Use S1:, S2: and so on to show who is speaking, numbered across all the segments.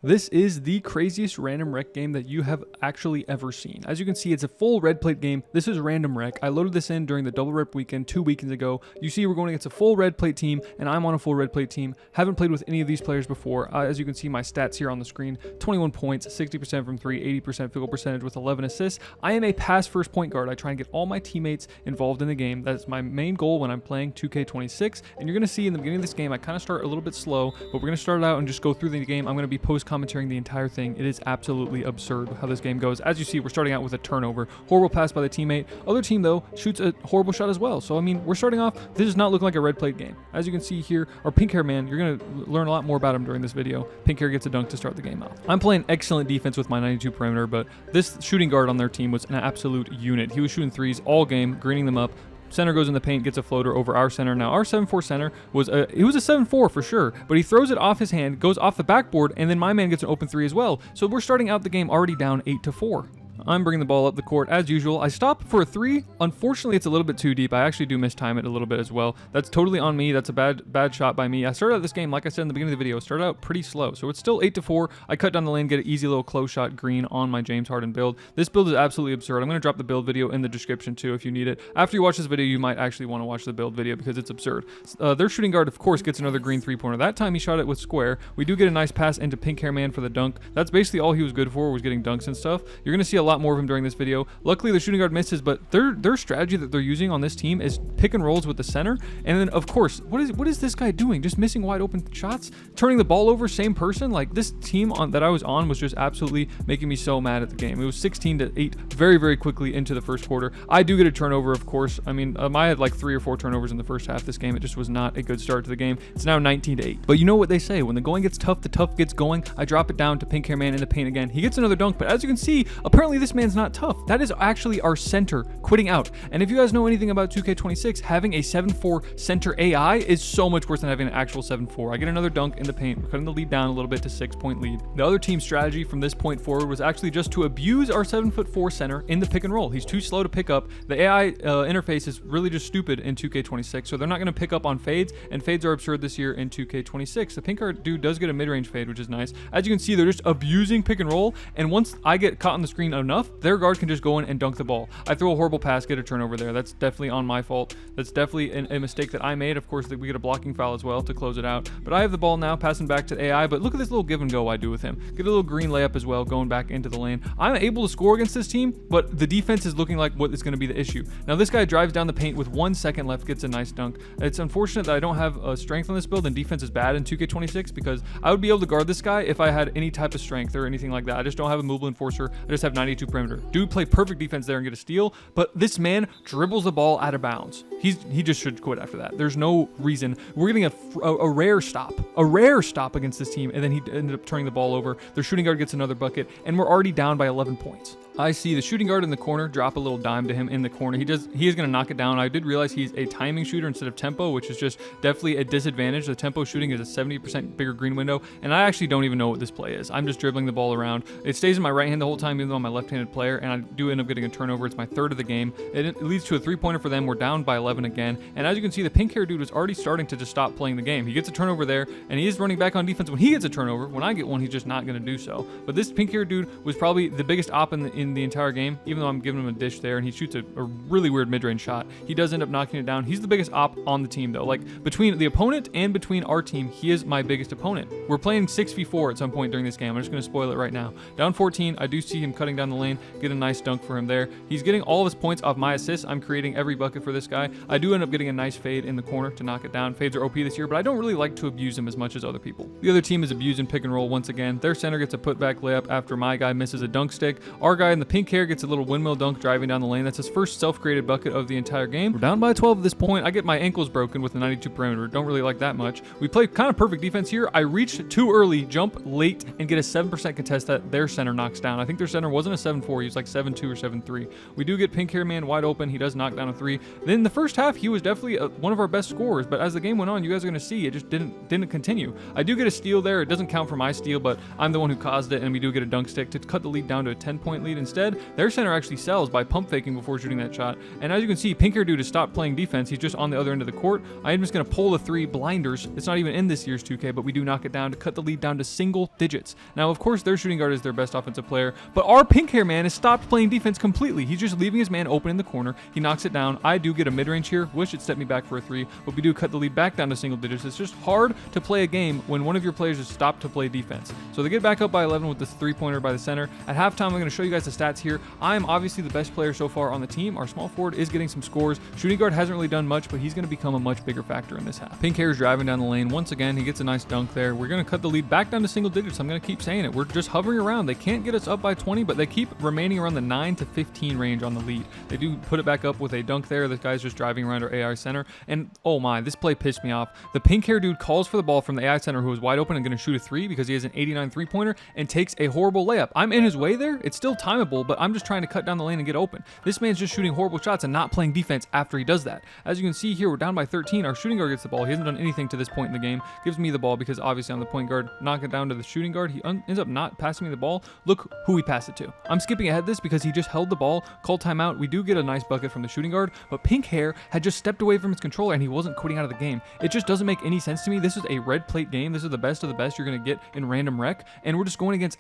S1: This is the craziest random rec game that you have actually ever seen. As you can see, it's a full red plate game. This is random rec. I loaded this in during the double rep weekend 2 weekends ago. You see we're going against a full red plate team, and I'm on a full red plate team. Haven't played with any of these players before. As you can see, my stats here on the screen, 21 points, 60% from 3, 80% field goal percentage with 11 assists. I am a pass first point guard. I try and get all my teammates involved in the game. That's my main goal when I'm playing 2K26. And you're going to see in the beginning of this game, I kind of start a little bit slow, but we're going to start it out and just go through the game. I'm going to be commentating the entire thing. It is absolutely absurd how this game goes. As you see, we're starting out with a turnover. Horrible pass by the teammate. Other team, though, shoots a horrible shot as well. So, I mean, we're starting off. This does not look like a red plate game. As you can see here, our pink hair man, you're going to learn a lot more about him during this video. Pink hair gets a dunk to start the game out. I'm playing excellent defense with my 92 perimeter, but this shooting guard on their team was an absolute unit. He was shooting threes all game, greening them up. Center goes in the paint, gets a floater over our center. Now, our 7'4" center was a 7'4" for sure, but he throws it off his hand, goes off the backboard, and then my man gets an open three as well. So we're starting out the game already down 8-4. I'm bringing the ball up the court as usual. I stop for a three. Unfortunately, it's a little bit too deep. I actually do mistime it a little bit as well. That's totally on me. That's a bad shot by me. I started out this game, like I said in the beginning of the video, started out pretty slow. So it's still 8-4. I cut down the lane, get an easy little close shot green on my James Harden build. This build is absolutely absurd. I'm going to drop the build video in the description too if you need it. After you watch this video, you might actually want to watch the build video because it's absurd. Their shooting guard, of course, gets another green three-pointer. That time he shot it with square. We do get a nice pass into Pink Hair Man for the dunk. That's basically all he was good for, was getting dunks and stuff. You're going to see a lot more of him during this video. Luckily, the shooting guard misses, but their strategy that they're using on this team is pick and rolls with the center. And then, of course, what is this guy doing? Just missing wide open shots, turning the ball over, same person. Like, this team that I was on was just absolutely making me so mad at the game. It was 16-8 very, very quickly into the first quarter. I do get a turnover, of course. I mean, I had like 3 or 4 turnovers in the first half of this game. It just was not a good start to the game. It's now 19-8. But you know what they say, when the going gets tough, the tough gets going. I drop it down to Pink Hair Man in the paint again. He gets another dunk, but as you can see, apparently this man's not tough. That is actually our center quitting out. And if you guys know anything about 2K26, having a 7'4" center AI is so much worse than having an actual 7'4". I get another dunk in the paint. We're cutting the lead down a little bit to 6-point lead. The other team's strategy from this point forward was actually just to abuse our 7'4" center in the pick and roll. He's too slow to pick up. The AI interface is really just stupid in 2K26, so they're not going to pick up on fades, and fades are absurd this year in 2K26. The pink guard dude does get a mid-range fade, which is nice. As you can see, they're just abusing pick and roll, and once I get caught on the screen enough, their guard can just go in and dunk the ball. I throw a horrible pass, get a turnover there. That's definitely on my fault. That's definitely a mistake that I made. Of course, we get a blocking foul as well to close it out. But I have the ball now, passing back to AI. But look at this little give and go I do with him. Get a little green layup as well, going back into the lane. I'm able to score against this team, but the defense is looking like what is going to be the issue. Now, this guy drives down the paint with 1 second left, gets a nice dunk. It's unfortunate that I don't have strength on this build, and defense is bad in 2K26 because I would be able to guard this guy if I had any type of strength or anything like that. I just don't have a movable enforcer. I just have 92 perimeter. Dude play perfect defense there and get a steal, but this man dribbles the ball out of bounds. He just should quit after that. There's no reason. We're getting a rare stop against this team, and then he ended up turning the ball over. Their shooting guard gets another bucket, and we're already down by 11 points. I see the shooting guard in the corner drop a little dime to him in the corner. He is going to knock it down. I did realize he's a timing shooter instead of tempo, which is just definitely a disadvantage. The tempo shooting is a 70% bigger green window, and I actually don't even know what this play is. I'm just dribbling the ball around. It stays in my right hand the whole time, even though I'm a left-handed player, and I do end up getting a turnover. It's my 3rd of the game. It leads to a 3-pointer for them. We're down by 11 again, and as you can see, the pink hair dude was already starting to just stop playing the game. He gets a turnover there, and he is running back on defense when he gets a turnover. When I get one, he's just not going to do so. But this pink hair dude was probably the biggest op in the entire game, even though I'm giving him a dish there, and he shoots a really weird mid-range shot. He does end up knocking it down. He's the biggest op on the team, though. Like, between the opponent and between our team, he is my biggest opponent. We're playing 6v4 at some point during this game. I'm just going to spoil it right now. Down 14, I do see him cutting down the lane, get a nice dunk for him there. He's getting all of his points off my assists. I'm creating every bucket for this guy. I do end up getting a nice fade in the corner to knock it down. Fades are OP this year, but I don't really like to abuse them as much as other people. The other team is abusing pick and roll once again. Their center gets a putback layup after my guy misses a dunk stick. Our guy in the pink hair gets a little windmill dunk driving down the lane. That's his first self-created bucket of the entire game. We're down by 12 at this point. I get my ankles broken with the 92 perimeter. Don't really like that much. We play kind of perfect defense here. I reach too early, jump late, and get a 7% contest that their center knocks down. I think their center wasn't a 7'4". He was like 7'2" or 7'3". We do get pink hair man wide open. He does knock down a 3. Then in the first half, he was definitely one of our best scorers, but as the game went on, you guys are going to see it just didn't continue. I do get a steal there. It doesn't count for my steal, but I'm the one who caused it, and we do get a dunk stick to cut the lead down to a 10-point lead Instead, their center actually sells by pump faking before shooting that shot. And as you can see, pink hair dude has stopped playing defense. He's just on the other end of the court. I am just going to pull the 3 blinders. It's not even in this year's 2K, but we do knock it down to cut the lead down to single digits. Now, of course, their shooting guard is their best offensive player, but our pink hair man has stopped playing defense completely. He's just leaving his man open in the corner. He knocks it down. I do get a mid-range here. Wish it stepped me back for a 3, but we do cut the lead back down to single digits. It's just hard to play a game when one of your players has stopped to play defense. So they get back up by 11 with this 3-pointer by the center. At halftime, I'm going to show you guys the stats here. I am obviously the best player so far on the team. Our small forward is getting some scores. Shooting guard hasn't really done much, but he's going to become a much bigger factor in this half. Pink hair is driving down the lane. Once again, he gets a nice dunk there. We're going to cut the lead back down to single digits. I'm going to keep saying it. We're just hovering around. They can't get us up by 20, but they keep remaining around the 9 to 15 range on the lead. They do put it back up with a dunk there. This guy's just driving around our AI center. And oh my, this play pissed me off. The pink hair dude calls for the ball from the AI center who was wide open and going to shoot a 3 because he has an 89 3-pointer and takes a horrible layup. I'm in his way there. It's still timeable, but I'm just trying to cut down the lane and get open. This man's just shooting horrible shots and not playing defense after he does that. As you can see here, we're down by 13. Our shooting guard gets the ball. He hasn't done anything to this point in the game. Gives me the ball because obviously I'm the point guard. Knock it down to the shooting guard. He ends up not passing me the ball. Look who he passed it to. I'm skipping ahead this because he just held the ball, called timeout. We do get a nice bucket from the shooting guard, but pink hair had just stepped away from his controller and he wasn't quitting out of the game. It just doesn't make any sense to me. This is a red plate game. This is the best of the best you're going to get in random rec, and we're just going against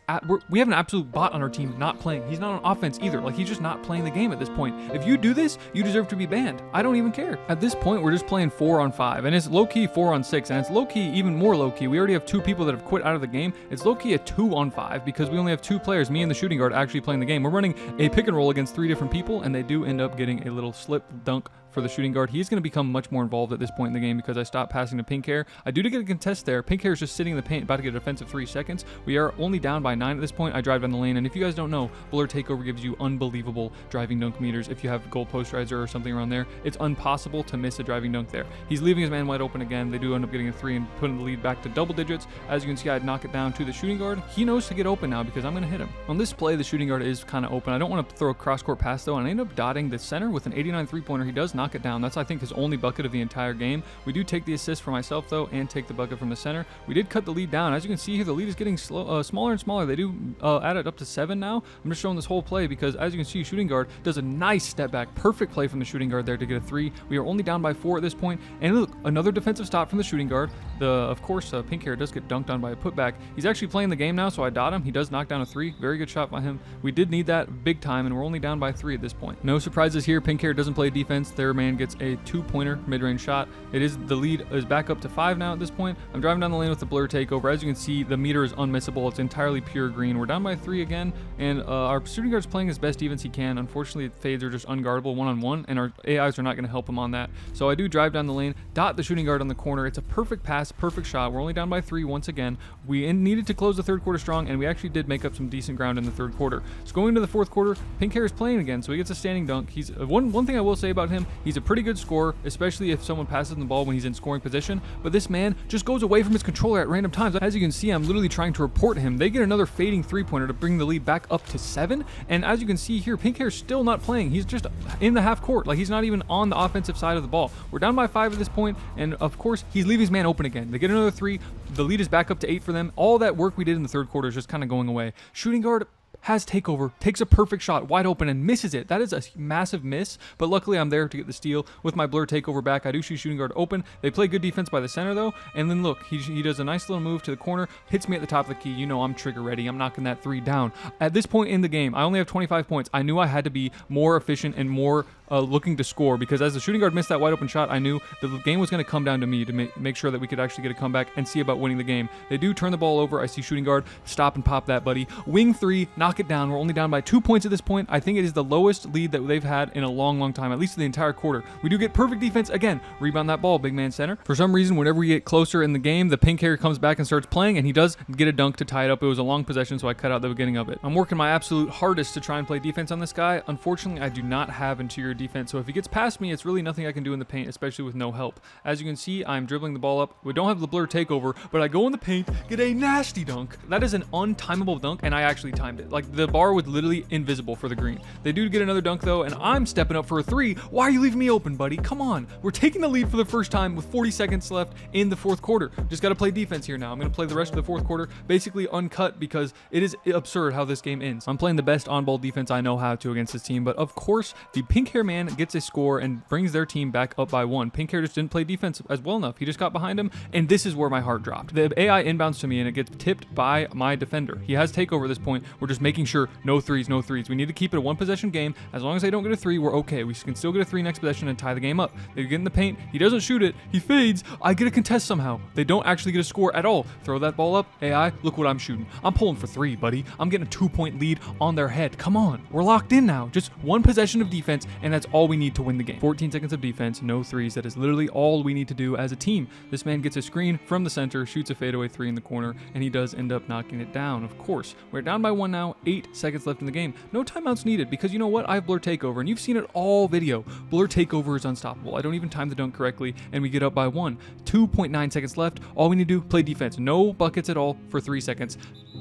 S1: we have an absolute bot on our team not playing. He's not on offense either. Like, he's just not playing the game at this point. If you do this, you deserve to be banned. I don't even care. At this point, we're just playing 4-on-5, and it's low-key 4-on-6, and it's low-key even more low-key. We already have 2 people that have quit out of the game. It's low-key a 2-on-5 because we only have 2 players, me and the shooting guard, actually playing the game. We're running a pick and roll against 3 different people, and they do end up getting a little slip dunk for the shooting guard. He's going to become much more involved at this point in the game because I stopped passing to pink hair. I do get a contest there. Pink hair is just sitting in the paint, about to get a defensive 3 seconds. We are only down by 9 at this point. I drive down the lane, and if you guys don't know, Blur Takeover gives you unbelievable driving dunk meters. If you have goal posterizer or something around there, it's impossible to miss a driving dunk there. He's leaving his man wide open again. They do end up getting a 3 and putting the lead back to double digits. As you can see, I'd knock it down to the shooting guard. He knows to get open now because I'm going to hit him. On this play, the shooting guard is kind of open. I don't want to throw a cross-court pass, though, and I end up dotting the center with an 89 3-pointer. He does knock it down. That's, I think, his only bucket of the entire game. We do take the assist for myself, though, and take the bucket from the center. We did cut the lead down. As you can see here, the lead is getting smaller and smaller. They do add it up to 7 now. I'm just showing this whole play because, as you can see, shooting guard does a nice step back. Perfect play from the shooting guard there to get a 3. We are only down by 4 at this point. And look, another defensive stop from the shooting guard. Of course, pink hair does get dunked on by a putback. He's actually playing the game now, so I dot him. He does knock down a 3. Very good shot by him. We did need that big time, and we're only down by 3 at this point. No surprises here. Pink hair doesn't play defense. Their man gets a 2-pointer mid-range shot. The lead is back up to 5 now at this point. I'm driving down the lane with the blur takeover. As you can see, the meter is unmissable. It's entirely pure green. We're down by 3 again, and our shooting guard's playing his best defense he can. Unfortunately, fades are just unguardable one-on-one, and our AIs are not going to help him on that. So I do drive down the lane, dot the shooting guard on the corner. It's a perfect pass, perfect shot. We're only down by 3 once again. We needed to close the third quarter strong, and we actually did make up some decent ground in the third quarter. So going into the fourth quarter, pink hair is playing again, so he gets a standing dunk. He's one thing I will say about him, he's a pretty good scorer, especially if someone passes him the ball when he's in scoring position, but this man just goes away from his controller at random times. As you can see, I'm literally trying to report him. They get another fading 3-pointer to bring the lead back up to 7, and as you can see here, pink hair's still not playing. He's just in the half court, like he's not even on the offensive side of the ball. We're down by 5 at this point, and of course, he's leaving his man open again. They get another 3. The lead is back up to 8 for them. All that work we did in the third quarter is just kind of going away. Shooting guard has takeover, takes a perfect shot wide open and misses it. That is a massive miss, but luckily I'm there to get the steal with my blur takeover back. I do see shooting guard open. They play good defense by the center though, and then look, he does a nice little move to the corner, hits me at the top of the key. You know I'm trigger ready. I'm knocking that 3 down. At this point in the game, I only have 25 points. I knew I had to be more efficient and more looking to score, because as the shooting guard missed that wide open shot, I knew the game was going to come down to me to make sure that we could actually get a comeback and see about winning the game. They do turn the ball over. I see shooting guard stop and pop that, buddy. Wing 3, knock it down. We're only down by 2 points at this point. I think it is the lowest lead that they've had in a long time, at least the entire quarter. We do get perfect defense again. Rebound that ball, big man center. For some reason, whenever we get closer in the game, the pink hair comes back and starts playing, and he does get a dunk to tie it up. It was a long possession, so I cut out the beginning of it. I'm working my absolute hardest to try and play defense on this guy. Unfortunately, I do not have interior defense, so if he gets past me, it's really nothing I can do in the paint, especially with no help. As you can see, I'm dribbling the ball up. We don't have the blur takeover, but I go in the paint, get a nasty dunk. That is an untimable dunk, and I actually timed it. Like, the bar was literally invisible for the green. They do get another dunk, though, and I'm stepping up for a 3. Why are you leaving me open, buddy? Come on. We're taking the lead for the first time with 40 seconds left in the fourth quarter. Just got to play defense here now. I'm going to play the rest of the fourth quarter basically uncut because it is absurd how this game ends. I'm playing the best on-ball defense I know how to against this team, but of course, the pink hair man gets a score and brings their team back up by 1. Pink hair just didn't play defense as well enough. He just got behind him, and this is where my heart dropped. The AI inbounds to me, and it gets tipped by my defender. He has takeover at this point. We're just making sure no threes, no threes. We need to keep it a one-possession game. As long as they don't get a 3, we're okay. We can still get a 3 next possession and tie the game up. They get in the paint. He doesn't shoot it. He fades. I get a contest somehow. They don't actually get a score at all. Throw that ball up. AI, look what I'm shooting. I'm pulling for 3, buddy. I'm getting a 2-point lead on their head. Come on. We're locked in now. Just one possession of defense, and that's all we need to win the game. 14 seconds of defense, no threes. That is literally all we need to do as a team. This man gets a screen from the center, shoots a fadeaway 3 in the corner, and he does end up knocking it down. Of course, we're down by 1 now, 8 seconds left in the game. No timeouts needed because you know what? I have blur takeover, and you've seen it all video. Blur takeover is unstoppable. I don't even time the dunk correctly, and we get up by 1. 2.9 seconds left. All we need to do, play defense. No buckets at all for 3 seconds.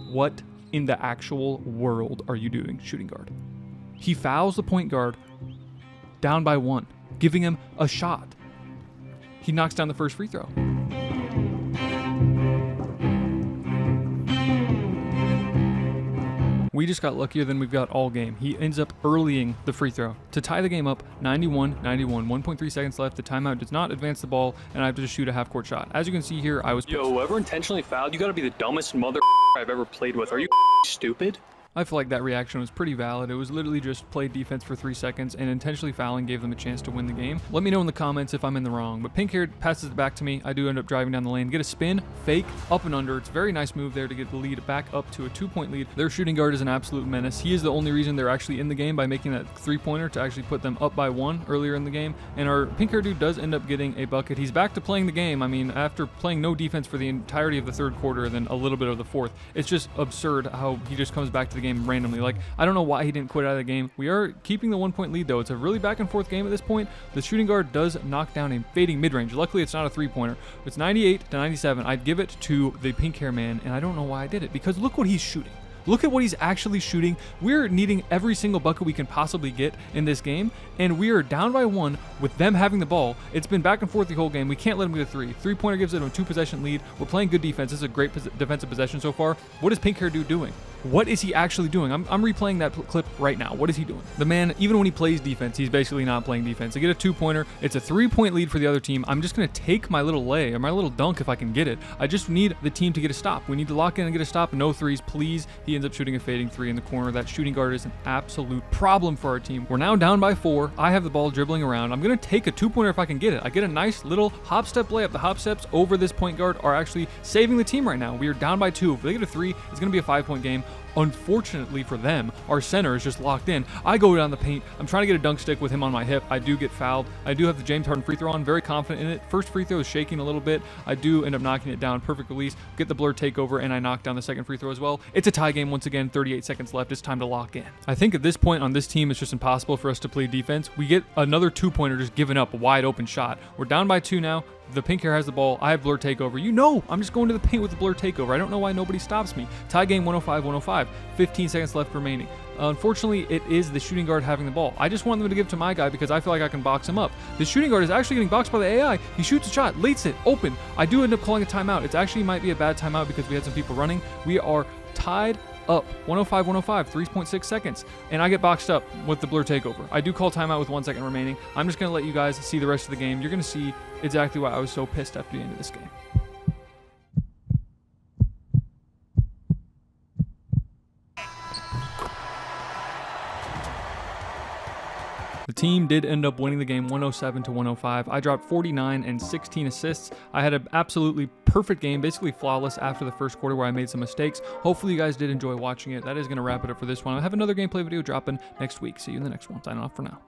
S1: What in the actual world are you doing, shooting guard? He fouls the point guard down by 1, giving him a shot. He knocks down the first free throw. We just got luckier than we've got all game. He ends up earlying the free throw to tie the game up 91-91. 1.3 seconds left. The timeout does not advance the ball, and I have to just shoot a half-court shot. As you can see here, I was...
S2: Yo, whoever intentionally fouled, you gotta be the dumbest mother I've ever played with. Are you stupid?
S1: I feel like that reaction was pretty valid. It was literally just play defense for 3 seconds, and intentionally fouling gave them a chance to win the game. Let me know in the comments if I'm in the wrong, but pink hair passes it back to me. I do end up driving down the lane, get a spin, fake, up and under. It's a very nice move there to get the lead back up to a 2-point lead. Their shooting guard is an absolute menace. He is the only reason they're actually in the game by making that 3-pointer to actually put them up by 1 earlier in the game, and our pink hair dude does end up getting a bucket. He's back to playing the game. I mean, after playing no defense for the entirety of the third quarter and then a little bit of the fourth, it's just absurd how he just comes back to the game randomly. Like, I don't know why he didn't quit out of the game. We are keeping the 1-point lead, though. It's a really back and forth game at this point. The shooting guard does knock down a fading mid-range. Luckily, it's not a 3-pointer. It's 98-97. I'd give it to the pink hair man, and I don't know why I did it, because look what he's shooting. Look at what he's actually shooting. We're needing every single bucket we can possibly get in this game, and we are down by 1 with them having the ball. It's been back and forth the whole game. We can't let them get a 3. 3-pointer gives them a 2-possession lead. We're playing good defense. This is a great defensive possession so far. What is pink hair dude doing? What is he actually doing? I'm replaying that clip right now. What is he doing? The man, even when he plays defense, he's basically not playing defense. They get a 2-pointer. It's a 3-point lead for the other team. I'm just going to take my little lay or my little dunk if I can get it. I just need the team to get a stop. We need to lock in and get a stop. No threes, please. He ends up shooting a fading 3 in the corner. That shooting guard is an absolute problem for our team. We're now down by 4. I have the ball dribbling around. I'm going to take a 2-pointer if I can get it. I get a nice little hop step layup. The hop steps over this point guard are actually saving the team right now. We are down by 2. If they get a 3, it's going to be a 5-point game. Unfortunately for them, our center is just locked in. I go down the paint. I'm trying to get a dunk stick with him on my hip. I do get fouled. I do have the James Harden free throw on. Very confident in it. First free throw is shaking a little bit. I do end up knocking it down. Perfect release. Get the blur takeover, and I knock down the second free throw as well. It's a tie game once again. 38 seconds left. It's time to lock in. I think at this point on this team, it's just impossible for us to play defense. We get another 2-pointer just given up. A wide open shot. We're down by 2 now. The pink hair has the ball. I have blur takeover. You know, I'm just going to the paint with the blur takeover. I don't know why nobody stops me. Tie game 105-105. 15 seconds left remaining. Unfortunately, it is the shooting guard having the ball. I just want them to give to my guy because I feel like I can box him up. The shooting guard is actually getting boxed by the AI. He shoots a shot, lates it, open. I do end up calling a timeout. It actually might be a bad timeout because we had some people running. We are tied up 105-105, 3.6 seconds, and I get boxed up with the blur takeover. I do call timeout with 1 second remaining. I'm just going to let you guys see the rest of the game. You're going to see exactly why I was so pissed after the end of this game. The team did end up winning the game 107-105. I dropped 49 and 16 assists. I had an absolutely perfect game, basically flawless after the first quarter where I made some mistakes. Hopefully you guys did enjoy watching it. That is going to wrap it up for this one. I have another gameplay video dropping next week. See you in the next one. Signing off for now.